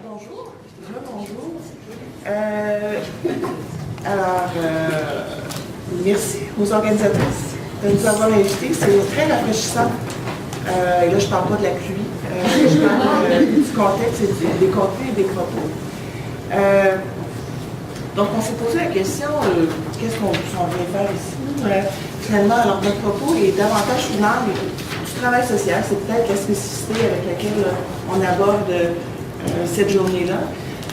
Bonjour. Bonjour. Merci aux organisatrices de nous avoir invités. C'est très rafraîchissant. Et là, je ne parle pas de la pluie. Je parle du contexte, des contenus et des propos. Donc, on s'est posé la question, qu'est-ce qu'on vient faire ici? Finalement, alors, notre propos est davantage final du travail social. C'est peut-être la spécificité avec laquelle on aborde cette journée-là.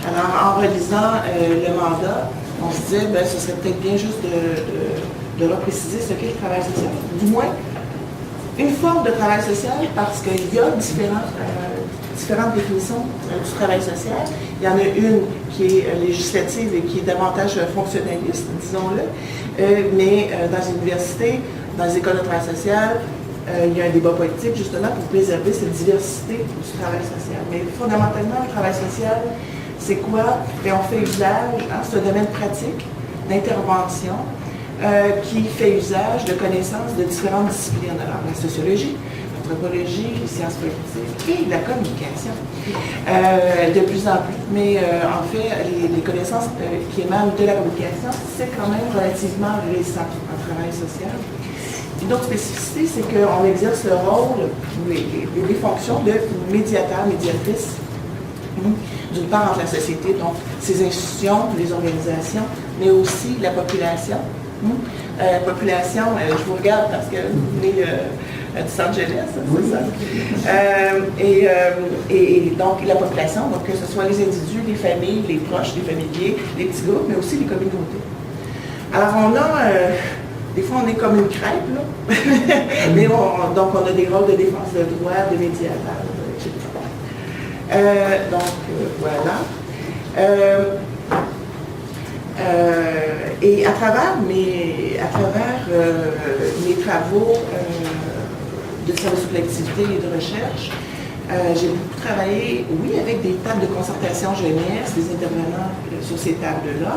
Alors, en relisant le mandat, on se disait, ben, ce serait peut-être bien juste de repréciser ce qu'est le travail social. Du moins, une forme de travail social, parce qu'il y a différentes définitions du travail social. Il y en a une qui est législative et qui est davantage fonctionnaliste, disons-le. Mais dans les universités, dans les écoles de travail social, il y a un débat politique justement pour préserver cette diversité du travail social. Mais fondamentalement, le travail social, c'est quoi? Bien, on fait usage, c'est un domaine pratique d'intervention qui fait usage de connaissances de différentes disciplines. Alors, la sociologie, l'anthropologie, les sciences politiques et la communication. De plus en plus, mais en fait, les connaissances qui émanent de la communication, c'est quand même relativement récent en travail social. Une autre spécificité, c'est qu'on exerce le rôle, les fonctions de médiateur, médiatrice, d'une part entre la société, donc ses institutions, les organisations, mais aussi la population. La population, je vous regarde parce que vous venez du centre jeunesse, c'est ça? Et donc la population, donc que ce soit les individus, les familles, les proches, les familiers, les petits groupes, mais aussi les communautés. Alors on a, des fois on est comme une crêpe, là, mais donc on a des rôles de défense de droit, de médiateur, etc. Voilà. Et à travers mes travaux de service de collectivité et de recherche, j'ai beaucoup travaillé, oui, avec des tables de concertation jeunesse, des intervenants sur ces tables-là,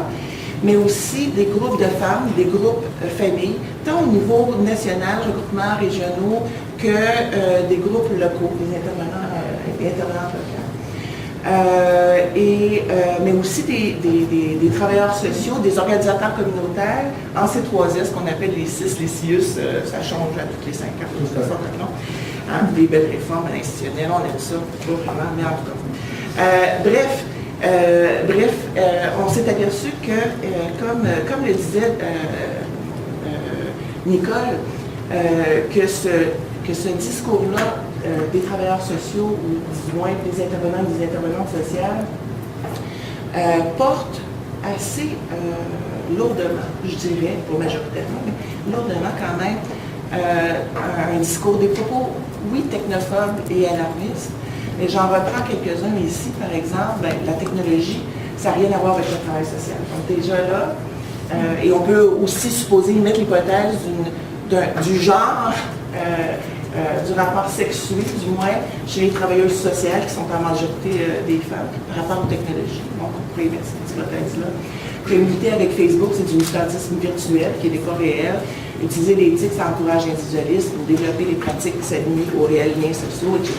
mais aussi des groupes de femmes, des groupes familles, tant au niveau national, regroupements régionaux, que des groupes locaux, des intervenants et intervenantes locales. Mais aussi des travailleurs sociaux, des organisateurs communautaires en C3S, qu'on appelle les CIS, les CIUS, ça change à toutes les 5 ans, tout ça, non? Hein, des belles réformes institutionnelles, on aime ça, pas vraiment, mais en tout cas. On s'est aperçu que, comme le disait Nicole, que ce discours-là des travailleurs sociaux, ou du moins des intervenants et des intervenantes sociales, porte assez lourdement, je dirais, pas majoritairement, mais lourdement quand même, un discours, des propos, oui, technophobes et alarmistes, mais j'en reprends quelques-uns ici, par exemple, ben, la technologie, ça n'a rien à voir avec le travail social. Donc déjà là, et on peut aussi supposer, mettre l'hypothèse du genre, du rapport sexué, du moins, chez les travailleuses sociales, qui sont en majorité des femmes, par rapport aux technologies. Donc, on pourrait mettre cette hypothèse-là. Communiquer avec Facebook, c'est du militantisme virtuel qui n'est pas réel. Utiliser l'éthique, ça encourage l'individualisme, développer les pratiques qui s'alignent aux réels liens sociaux, etc.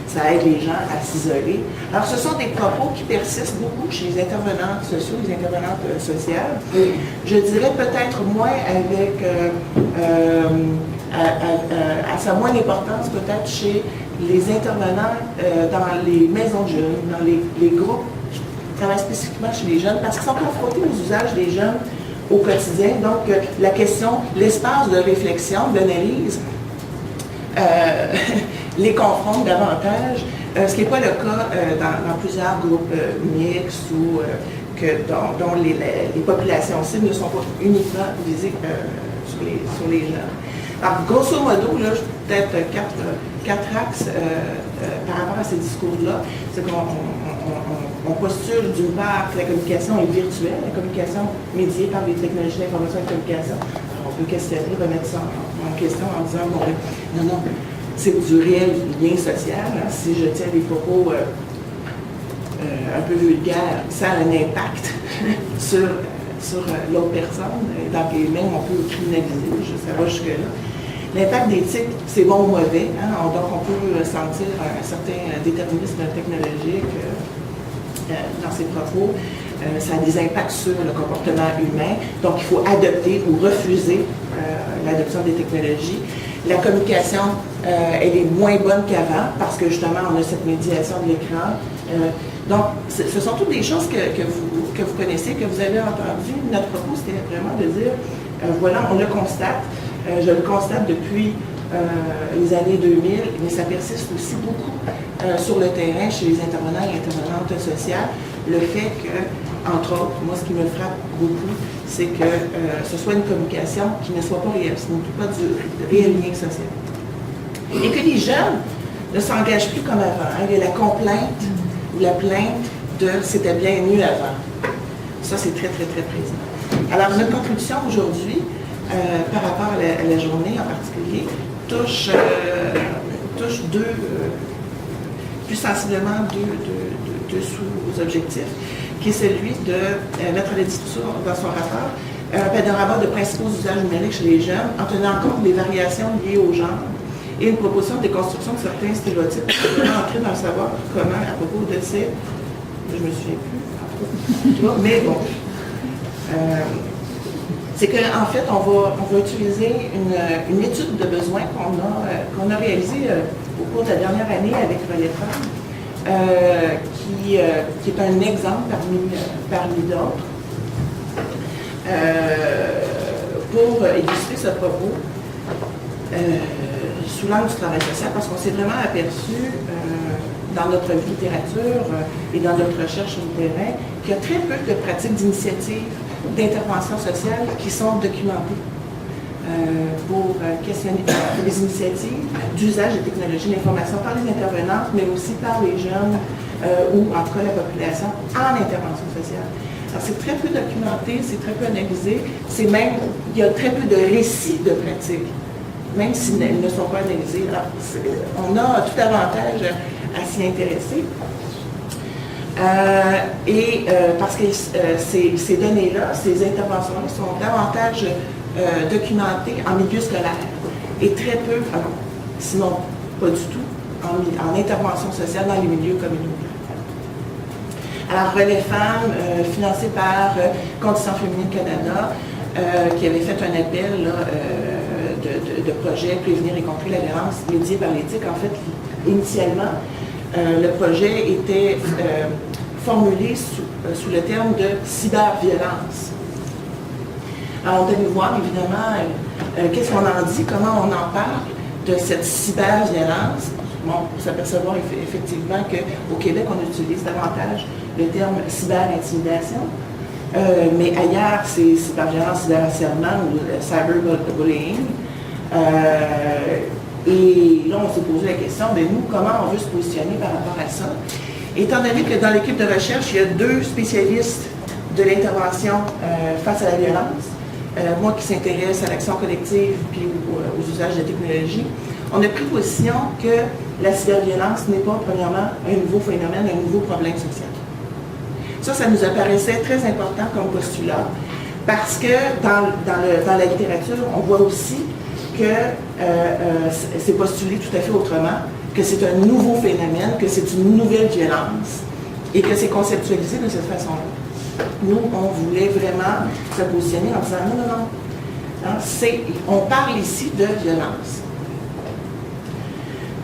Ça aide les gens à s'isoler. Alors, ce sont des propos qui persistent beaucoup chez les intervenants sociaux, les intervenantes sociales. Je dirais peut-être moins avec, à sa moindre importance peut-être chez les intervenants dans les maisons de jeunes, dans les groupes qui travaillent spécifiquement chez les jeunes, parce qu'ils sont confrontés aux usages des jeunes au quotidien. Donc, la question, l'espace de réflexion, d'analyse, les confronte davantage, ce qui n'est pas le cas dans plusieurs groupes mixtes ou dont les populations cibles ne sont pas uniquement visées sur les jeunes. Alors, grosso modo, là, peut-être quatre axes par rapport à ces discours-là. C'est qu'on postule d'une part que la communication est virtuelle, la communication médiée par les technologies d'information et de communication. Alors, on peut questionner, remettre ça en question en disant, bon, non, c'est du réel lien social. Hein, si je tiens des propos un peu vulgaires, ça a un impact sur l'autre personne. Donc, et même, on peut criminaliser, ça va jusque-là. L'impact d'éthique, c'est bon ou mauvais. Hein? Donc, on peut sentir un certain déterminisme technologique dans ses propos, ça a des impacts sur le comportement humain. Donc, il faut adopter ou refuser l'adoption des technologies. La communication, elle est moins bonne qu'avant parce que justement, on a cette médiation de l'écran. Donc, ce sont toutes des choses que vous connaissez, que vous avez entendues. Notre propos, c'était vraiment de dire, voilà, on le constate. Je le constate depuis les années 2000, mais ça persiste aussi beaucoup sur le terrain chez les intervenants et intervenantes sociales. Le fait que, entre autres, moi, ce qui me frappe beaucoup, c'est que ce soit une communication qui ne soit pas réelle, ce n'est pas du réel lien social. Et que les jeunes ne s'engagent plus comme avant. Il y a la complainte ou la plainte de « c'était bien mieux avant ». Ça, c'est très, très, très présent. Alors, notre contribution aujourd'hui, par rapport à la journée en particulier, touche plus sensiblement deux sous-objectifs, qui est celui de mettre à la discussion dans son rapport un panorama de principaux usages numériques chez les jeunes en tenant compte des variations liées au genre et une proposition de déconstruction de certains stéréotypes qui sont vraiment ancrés dans le savoir commun à propos de ces... Je me souviens plus, mais bon. C'est qu'en fait, on va utiliser une étude de besoins qu'on a réalisée au cours de la dernière année avec Relais Femmes, qui est un exemple parmi d'autres, pour illustrer ce propos sous l'angle du travail social, parce qu'on s'est vraiment aperçu dans notre littérature et dans notre recherche sur le terrain qu'il y a très peu de pratiques d'initiatives d'intervention sociale qui sont documentées pour questionner les initiatives d'usage des technologies d'information par les intervenants, mais aussi par les jeunes ou en tout cas la population en intervention sociale. Alors c'est très peu documenté, c'est très peu analysé, il y a très peu de récits de pratiques, même s'ils ne sont pas analysés. Alors, on a tout avantage à s'y intéresser. Parce que ces données-là, ces interventions-là sont davantage documentées en milieu scolaire et très peu, sinon pas du tout, en intervention sociale dans les milieux communautaires. Alors, Relais Femmes, financé par Conditions féminines Canada, qui avait fait un appel là, de projet Prévenir et contrer la violence médiée par l'éthique. En fait, initialement, le projet était formulé sous le terme de cyberviolence. Alors, on est allé voir, évidemment, qu'est-ce qu'on en dit, comment on en parle de cette cyberviolence. Bon, pour s'apercevoir effectivement qu'au Québec, on utilise davantage le terme cyber-intimidation, mais ailleurs, c'est cyberviolence, cyberharcèlement ou cyberbullying. Et là, on s'est posé la question, bien, nous, comment on veut se positionner par rapport à ça? Étant donné que dans l'équipe de recherche, il y a 2 spécialistes de l'intervention face à la violence, moi qui s'intéresse à l'action collective puis aux usages de technologie, on a pris position que la cyberviolence n'est pas, premièrement, un nouveau phénomène, un nouveau problème social. Ça nous apparaissait très important comme postulat, parce que dans la littérature, on voit aussi que c'est postulé tout à fait autrement, que c'est un nouveau phénomène, que c'est une nouvelle violence, et que c'est conceptualisé de cette façon-là. Nous, on voulait vraiment se positionner en disant non. Hein, on parle ici de violence.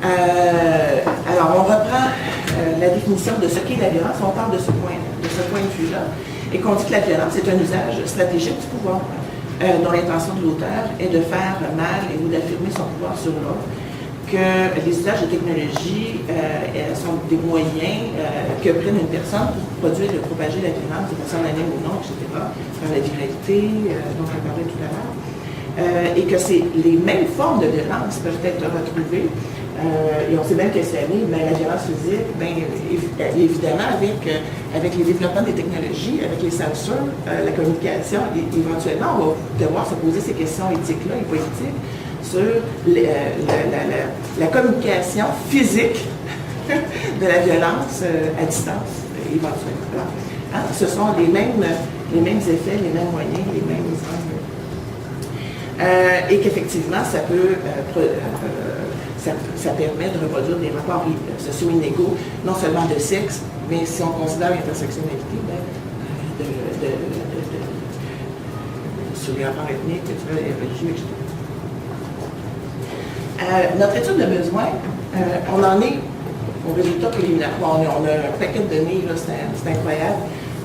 Alors, on reprend la définition de ce qu'est la violence, on parle de ce point de vue-là, et qu'on dit que la violence est un usage stratégique du pouvoir, dont l'intention de l'auteur est de faire mal et ou d'affirmer son pouvoir sur l'autre, que les usages de technologie sont des moyens que prennent une personne pour produire et propager la violence, de façon anonyme ou non, etc., par la viralité, dont je parlais tout à l'heure, et que les mêmes formes de violence peuvent être retrouvées. Et on s'est même questionné, la violence physique, évidemment, avec les développements des technologies, avec les censures, la communication, éventuellement, on va devoir se poser ces questions éthiques-là et politiques sur la communication physique de la violence à distance, éventuellement. Hein? Ce sont les mêmes effets, les mêmes moyens, les mêmes angles. Et qu'effectivement, ça ça permet de reproduire des rapports sociaux inégaux, non seulement de sexe, mais si on considère l'intersectionnalité, sur les rapports ethniques, culturels et religieux, etc. Notre étude de besoin, on en est au résultat préliminaire. Bon, on a un paquet de données, c'est incroyable.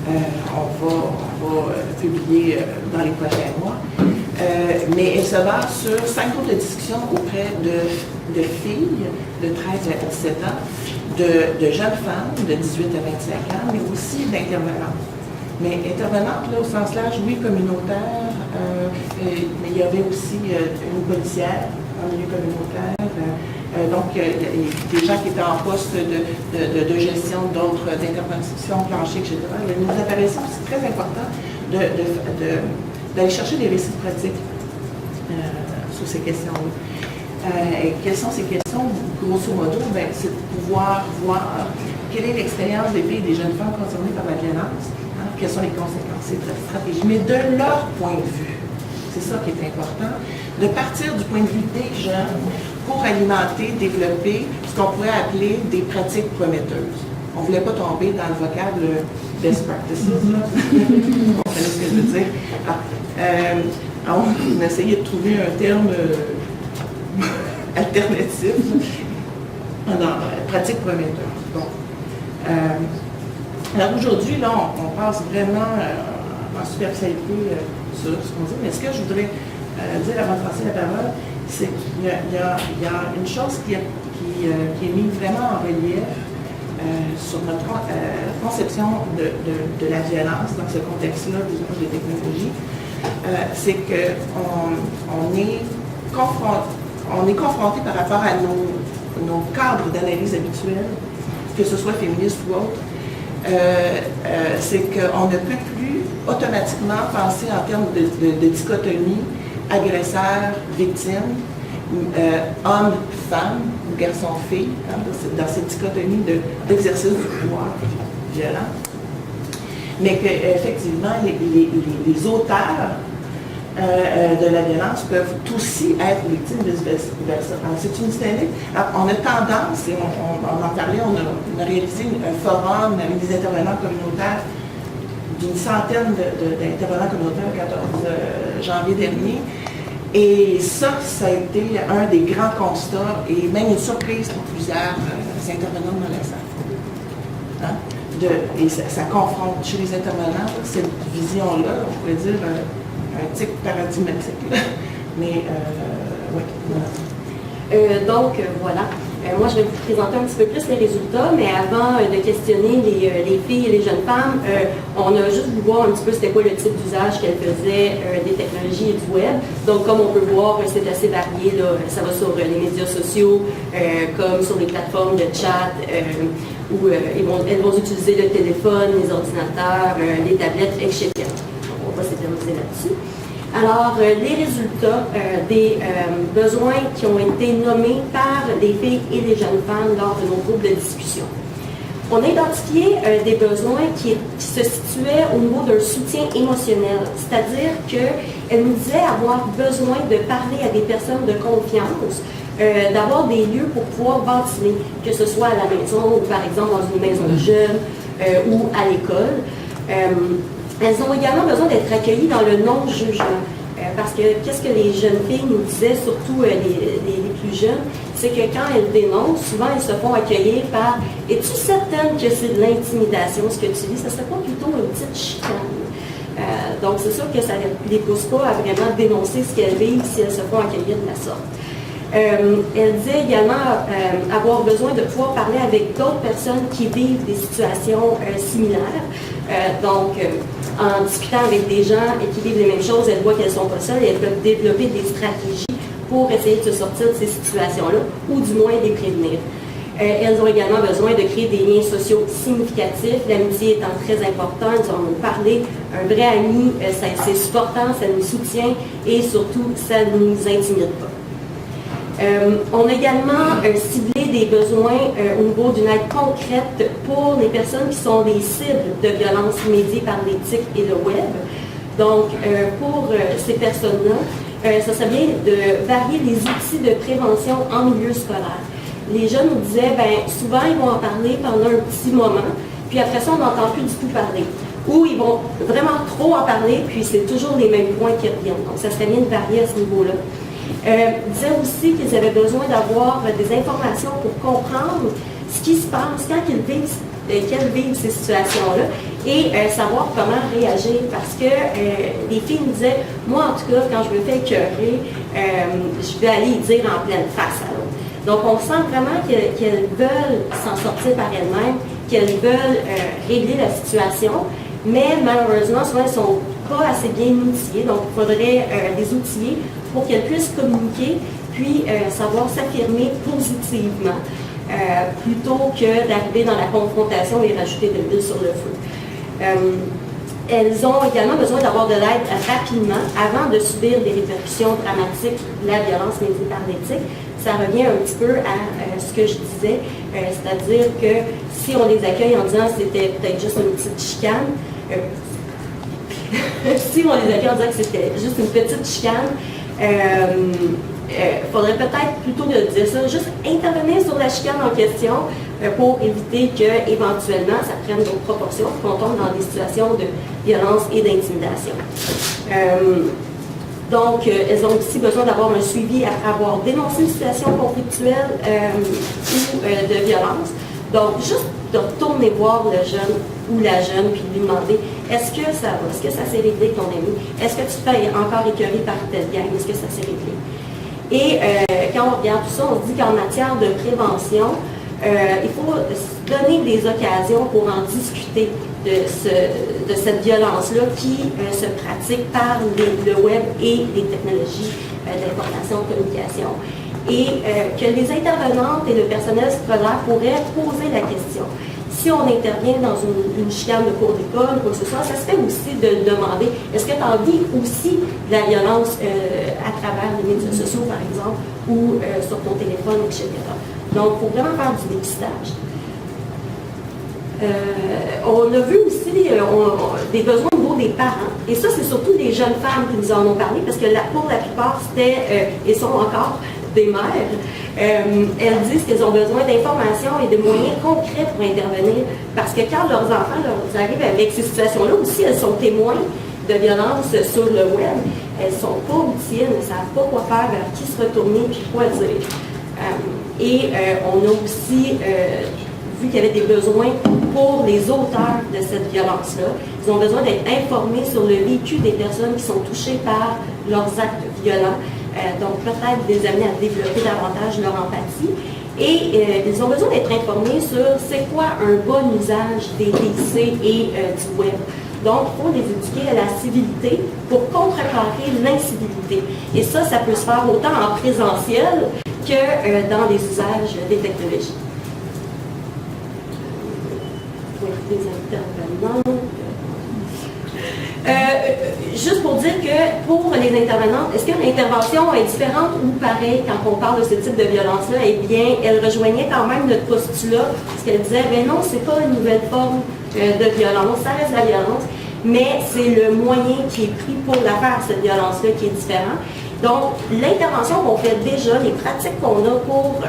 On va publier dans les prochains mois. Mais elle se base sur 5 groupes de discussion auprès de filles de 13 à 17 ans, de jeunes femmes de 18 à 25 ans, mais aussi d'intervenantes. Mais intervenantes, là, au sens large, oui, communautaire, mais il y avait aussi une policière en milieu communautaire. Donc, il y a des gens qui étaient en poste de gestion d'autres d'intervention planchée, etc. Il nous apparaissait aussi très important d'aller chercher des récits pratiques sur ces questions-là. Quelles sont ces questions? Grosso modo, c'est de pouvoir voir quelle est l'expérience des filles et des jeunes femmes concernées par la violence, quelles sont les conséquences, c'est la stratégie, mais de leur point de vue. C'est ça qui est important, de partir du point de vue des jeunes pour alimenter, développer ce qu'on pourrait appeler des pratiques prometteuses. On ne voulait pas tomber dans le vocable best practices. Vous comprenez ce que je veux dire? On essayait de trouver un terme alternatif. Pratique prometteuse. Bon. Alors aujourd'hui, là, on passe vraiment en superficialité sur ce qu'on dit, mais ce que je voudrais dire avant de passer la parole, c'est qu'il y a une chose qui est mise vraiment en relief sur notre conception de la violence dans ce contexte-là des technologies, c'est qu'on est confronté par rapport à nos cadres d'analyse habituels, que ce soit féministe ou autre, c'est qu'on ne peut plus automatiquement penser en termes de dichotomie agresseur-victime, homme-femme ou garçon-fille, dans cette dichotomie d'exercice du pouvoir violent, mais qu'effectivement, les auteurs de la violence peuvent aussi être victimes de vice-versa. Alors, c'est une systémique. On a tendance, et on en parlait, on a réalisé un forum avec des intervenants communautaires, d'une centaine d'intervenants communautaires le 14 janvier dernier. Et ça a été un des grands constats et même une surprise pour plusieurs intervenants dans la salle. Hein? Et ça confronte chez les intervenants cette vision-là, on pourrait dire un tic paradigmatique. Mais oui, voilà. Donc, voilà. Moi, je vais vous présenter un petit peu plus les résultats, mais avant de questionner les filles et les jeunes femmes, on a juste voulu voir un petit peu c'était quoi le type d'usage qu'elles faisaient des technologies et du web. Donc, comme on peut voir, c'est assez varié. Là. Ça va sur les médias sociaux, comme sur les plateformes de chat, où elles vont utiliser le téléphone, les ordinateurs, les tablettes, etc. On va s'éterniser là-dessus. Alors, les résultats des besoins qui ont été nommés par les filles et les jeunes femmes lors de nos groupes de discussion. On a identifié des besoins qui se situaient au niveau d'un soutien émotionnel, c'est-à-dire qu'elles nous disaient avoir besoin de parler à des personnes de confiance, d'avoir des lieux pour pouvoir ventiler, que ce soit à la maison ou par exemple dans une maison de jeunes ou à l'école. Elles ont également besoin d'être accueillies dans le non-jugement. Parce que qu'est-ce que les jeunes filles nous disaient, surtout les plus jeunes, c'est que quand elles dénoncent, souvent elles se font accueillir par « Es-tu certaine que c'est de l'intimidation ce que tu dis? Ça serait pas plutôt une petite chicane? » Donc c'est sûr que ça ne les pousse pas à vraiment dénoncer ce qu'elles vivent si elles se font accueillir de la sorte. Elle disait également avoir besoin de pouvoir parler avec d'autres personnes qui vivent des situations similaires. Donc, en discutant avec des gens qui vivent les mêmes choses, elles voient qu'elles ne sont pas seules et elles peuvent développer des stratégies pour essayer de se sortir de ces situations-là ou du moins les prévenir. Elles ont également besoin de créer des liens sociaux significatifs, l'amitié étant très importante. Nous en avons parlé, un vrai ami, c'est supportant, ça nous soutient et surtout, ça ne nous intimide pas. On a également ciblé des besoins au niveau d'une aide concrète pour les personnes qui sont des cibles de violences médiées par les TIC et le web. Donc, pour ces personnes-là, ça serait bien de varier les outils de prévention en milieu scolaire. Les jeunes nous disaient, souvent ils vont en parler pendant un petit moment, puis après ça on n'entend plus du tout parler. Ou ils vont vraiment trop en parler, puis c'est toujours les mêmes points qui reviennent. Donc ça serait bien de varier à ce niveau-là. Ils disaient aussi qu'ils avaient besoin d'avoir des informations pour comprendre ce qui se passe quand ils vivent ces situations-là et savoir comment réagir. Parce que les filles me disaient, moi en tout cas, quand je me fais écœurer, je vais aller y dire en pleine face à l'autre. Donc on sent vraiment qu'elles veulent s'en sortir par elles-mêmes, qu'elles veulent régler la situation, mais malheureusement, souvent elles ne sont pas assez bien outillées. Donc il faudrait les outiller pour qu'elles puissent communiquer, puis savoir s'affirmer positivement. Plutôt que d'arriver dans la confrontation et rajouter de l'huile sur le feu. Elles ont également besoin d'avoir de l'aide rapidement avant de subir des répercussions dramatiques de la violence médiée par l'éthique. Ça revient un petit peu à ce que je disais, c'est-à-dire que si on les accueille en disant que c'était peut-être juste une petite chicane, si on les accueille en disant que c'était juste une petite chicane, faudrait peut-être plutôt de dire ça, juste intervenir sur la chicane en question pour éviter qu'éventuellement ça prenne d'autres proportions, qu'on tombe dans des situations de violence et d'intimidation. Donc, elles ont aussi besoin d'avoir un suivi après avoir dénoncé une situation conflictuelle ou de violence. Donc, juste de retourner voir le jeune ou la jeune puis lui demander est-ce que ça va, est-ce que ça s'est réglé avec ton ami, est-ce que tu te fais encore écœurer par telle gang, est-ce que ça s'est réglé? Et quand on regarde tout ça, on se dit qu'en matière de prévention, il faut donner des occasions pour en discuter de cette violence-là qui se pratique par le web et les technologies d'information, de communication. Et que les intervenantes et le personnel scolaire pourraient poser la question. Si on intervient dans une chicane de cours d'école, quoi que ce soit, ça se fait aussi de demander est-ce que tu en vis aussi de la violence à travers les médias sociaux, par exemple, ou sur ton téléphone, etc. Donc, il faut vraiment faire du dépistage. On a vu aussi des besoins au niveau des parents. Et ça, c'est surtout des jeunes femmes qui nous en ont parlé, parce que pour la plupart, c'était, et sont encore, des mères. Elles disent qu'elles ont besoin d'informations et de moyens concrets pour intervenir, parce que quand leurs enfants arrivent avec ces situations-là, aussi, elles sont témoins de violences sur le web. Elles ne sont pas outillées, elles ne savent pas quoi faire, vers qui se retourner, puis quoi dire. On a aussi vu qu'il y avait des besoins pour les auteurs de cette violence-là. Ils ont besoin d'être informés sur le vécu des personnes qui sont touchées par leurs actes violents. Donc, peut-être les amener à développer davantage leur empathie. Et ils ont besoin d'être informés sur c'est quoi un bon usage des PC et du web. Donc, il faut les éduquer à la civilité pour contrecarrer l'incivilité. Et ça peut se faire autant en présentiel que dans les usages des technologies. Des intervenants. Juste pour dire que pour les intervenantes, est-ce que l'intervention est différente ou pareille quand on parle de ce type de violence-là? Eh bien, elle rejoignait quand même notre postulat, parce qu'elle disait, ben non, c'est pas une nouvelle forme de violence, ça reste la violence, mais c'est le moyen qui est pris pour la faire, cette violence-là, qui est différent. Donc, l'intervention qu'on fait déjà, les pratiques qu'on a pour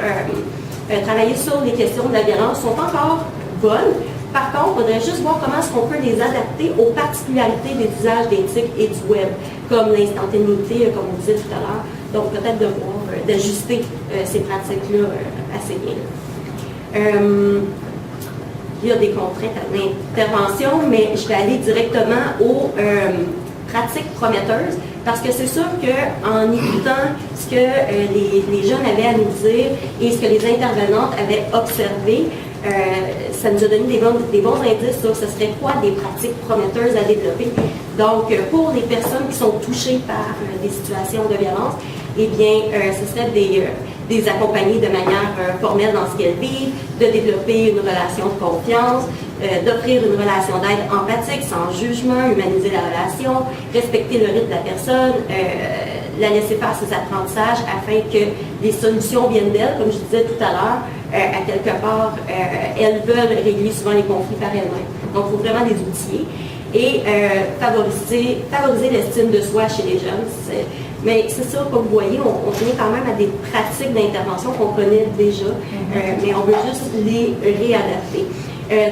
travailler sur les questions de la violence sont encore bonnes. Par contre, il faudrait juste voir comment est-ce qu'on peut les adapter aux particularités des usages des TIC et du web, comme l'instantanéité, comme on disait tout à l'heure. Donc, peut-être d'ajuster ces pratiques-là assez bien. Il y a des contraintes à l'intervention, mais je vais aller directement aux pratiques prometteuses, parce que c'est sûr qu'en écoutant ce que les jeunes avaient à nous dire et ce que les intervenantes avaient observé, ça nous a donné des bons indices sur ce serait quoi des pratiques prometteuses à développer. Donc, pour les personnes qui sont touchées par des situations de violence, eh bien, ce serait des accompagner de manière formelle dans ce qu'elles vivent, de développer une relation de confiance, d'offrir une relation d'aide empathique, sans jugement, humaniser la relation, respecter le rythme de la personne, la laisser faire ses apprentissages afin que les solutions viennent d'elle, comme je disais tout à l'heure, à quelque part, elles veulent régler souvent les conflits par elles-mêmes. Donc, il faut vraiment les outiller. et favoriser l'estime de soi chez les jeunes. Mais c'est ça, comme vous voyez, on finit quand même à des pratiques d'intervention qu'on connaît déjà, mais on veut juste les réadapter.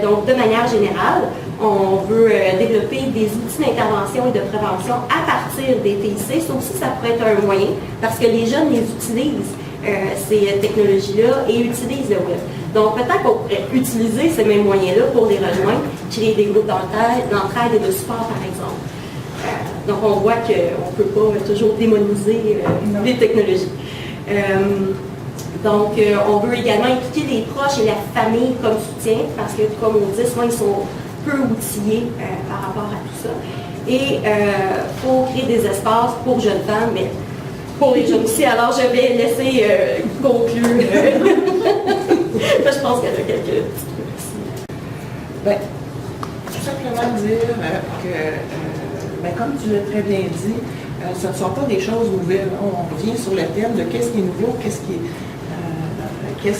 Donc, de manière générale, on veut développer des outils d'intervention et de prévention à partir des TIC. Ça aussi, ça pourrait être un moyen, parce que les jeunes les utilisent, ces technologies-là, et utilisent le web. Donc, peut-être qu'on pourrait utiliser ces mêmes moyens-là pour les rejoindre, créer des groupes d'entraide et de support, par exemple. Donc, on voit qu'on ne peut pas toujours démoniser les technologies. Donc, on veut également impliquer les proches et la famille comme soutien, parce que, comme on dit, souvent, ils sont peu outillés par rapport à tout ça. Et pour créer des espaces pour jeunes femmes, mais pour les jeunes aussi. Alors, je vais laisser conclure. Je pense qu'elle a quelques petits trucs aussi. Bien, tout simplement dire que, comme tu l'as très bien dit, ce ne sont pas des choses nouvelles. On revient sur le thème de qu'est-ce qui est nouveau, qu'est-ce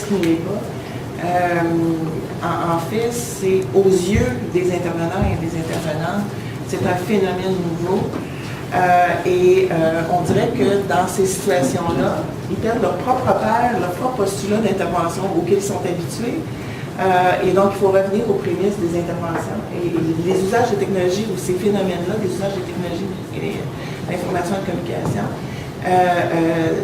qui n'est pas. En fait, c'est aux yeux des intervenants et des intervenantes, c'est un phénomène nouveau. On dirait que dans ces situations-là, ils perdent leur propre repère, leur propre postulat d'intervention auquel ils sont habitués. Et donc, il faut revenir aux prémices des interventions. Et les usages de technologies ou ces phénomènes-là, les usages de technologies et l'information et de communication,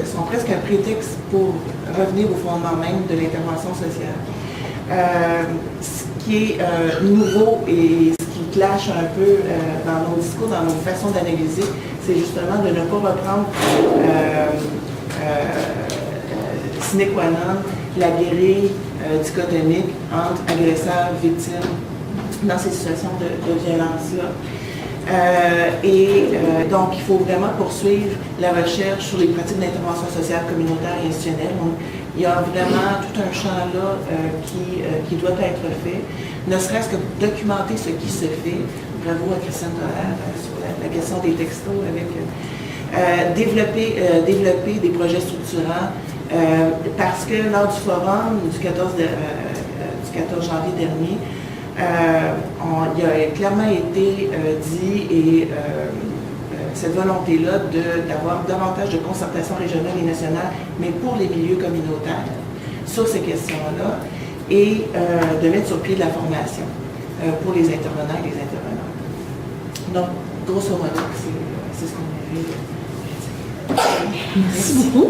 sont presque un prétexte pour revenir au fondement même de l'intervention sociale. Ce qui est nouveau et ce qui clash un peu dans nos discours, dans nos façons d'analyser, c'est justement de ne pas reprendre sine qua non la grille dichotomique entre agresseurs et victimes dans ces situations de violence-là. Donc, il faut vraiment poursuivre la recherche sur les pratiques d'intervention sociale communautaire et institutionnelle. Donc, il y a vraiment tout un champ là qui doit être fait, ne serait-ce que pour documenter ce qui se fait. Bravo à Christiane Dallaire sur la question des textos, avec développer des projets structurants, parce que lors du forum du 14 janvier dernier, il a clairement été dit, et cette volonté-là d'avoir davantage de concertation régionale et nationale, mais pour les milieux communautaires, sur ces questions-là, et de mettre sur pied de la formation pour les intervenants et les intervenantes. Donc, grosso modo, c'est ce qu'on avait. Merci beaucoup.